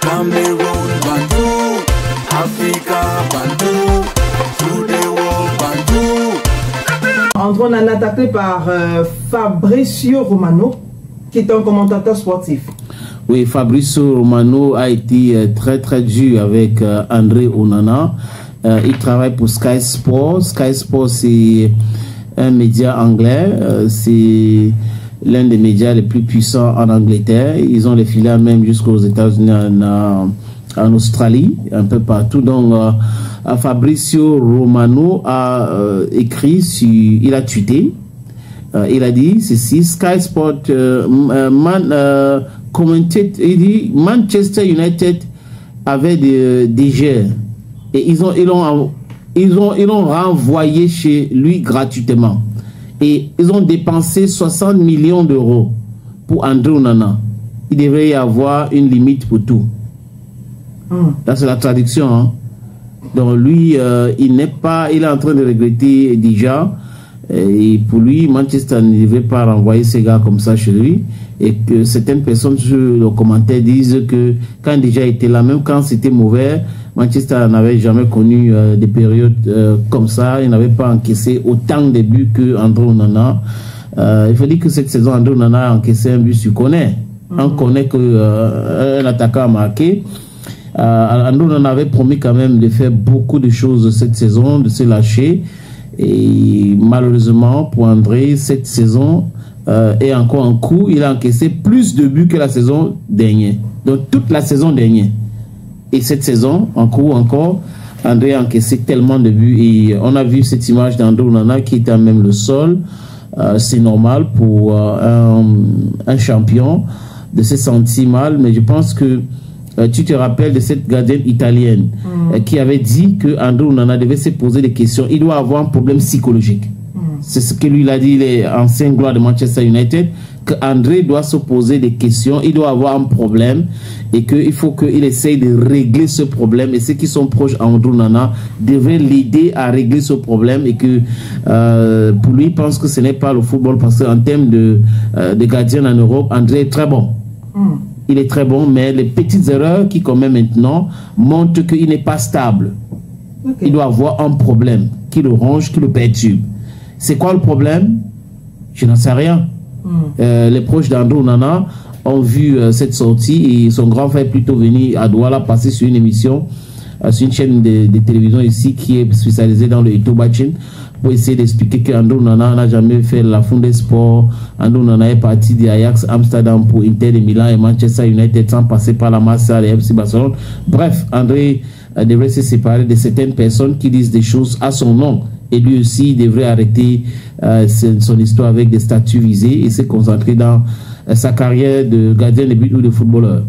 Cameroun, Bandou, Africa, Bandou, through the world, Bandou. André Onana attaqué par Fabrizio Romano, qui est un commentateur sportif. Oui, Fabrizio Romano a été très dur avec André Onana. Il travaille pour Sky Sports. Sky Sports, c'est un média anglais. C'est l'un des médias les plus puissants en Angleterre. Ils ont les filiales même jusqu'aux États-Unis, en Australie, un peu partout. Donc, Fabrizio Romano a écrit, il a tweeté. Il a dit ceci: Sky Sport commenté, il dit Manchester United avait des jeux et ils l'ont renvoyé chez lui gratuitement et ils ont dépensé 60 millions d'euros pour André Onana. Il devrait y avoir une limite pour tout. Là, c'est la traduction. Hein. Donc lui, il est en train de regretter déjà. Et pour lui, Manchester ne devait pas renvoyer ces gars comme ça chez lui. Et que certaines personnes sur le commentaire disent que quand déjà il était là, même quand c'était mauvais, Manchester n'avait jamais connu des périodes comme ça. Il n'avait pas encaissé autant de buts que André Onana. Il faut dire que cette saison, André Onana a encaissé un but sur Koné. On connaît qu'un attaquant a marqué. André Onana avait promis quand même de faire beaucoup de choses cette saison, de se lâcher. Et malheureusement pour André, cette saison est encore en cours. Il a encaissé plus de buts que la saison dernière. Donc toute la saison dernière. Et cette saison, en cours encore, André a encaissé tellement de buts. Et on a vu cette image d'André Onana qui était à même le sol. C'est normal pour un champion de se sentir mal. Mais je pense que tu te rappelles de cette gardienne italienne qui avait dit que André Onana devait se poser des questions. Il doit avoir un problème psychologique. C'est ce que lui il a dit, les anciens gloires de Manchester United, que André doit se poser des questions, il doit avoir un problème et qu'il faut qu'il essaye de régler ce problème. Et ceux qui sont proches d'André Onana devraient l'aider à régler ce problème et que pour lui, il pense que ce n'est pas le football parce qu'en termes de gardien en Europe, André est très bon. Il est très bon, mais les petites erreurs qu'il commet maintenant montrent qu'il n'est pas stable. Il doit avoir un problème qui le ronge, qui le perturbe. C'est quoi le problème? Je n'en sais rien. Les proches d'André Onana ont vu cette sortie et son grand frère est plutôt venu à Douala passer sur une émission, sur une chaîne de télévision ici qui est spécialisée dans le Etobachin, pour essayer d'expliquer qu'André Onana n'a jamais fait la Funde Sport. André Onana est parti d'Ajax Amsterdam pour Inter de Milan et Manchester United sans passer par la Marsella et FC Barcelone. Bref, André devrait se séparer de certaines personnes qui disent des choses à son nom. Et lui aussi devrait arrêter son histoire avec des statuts visés et se concentrer dans sa carrière de gardien de but ou de footballeur.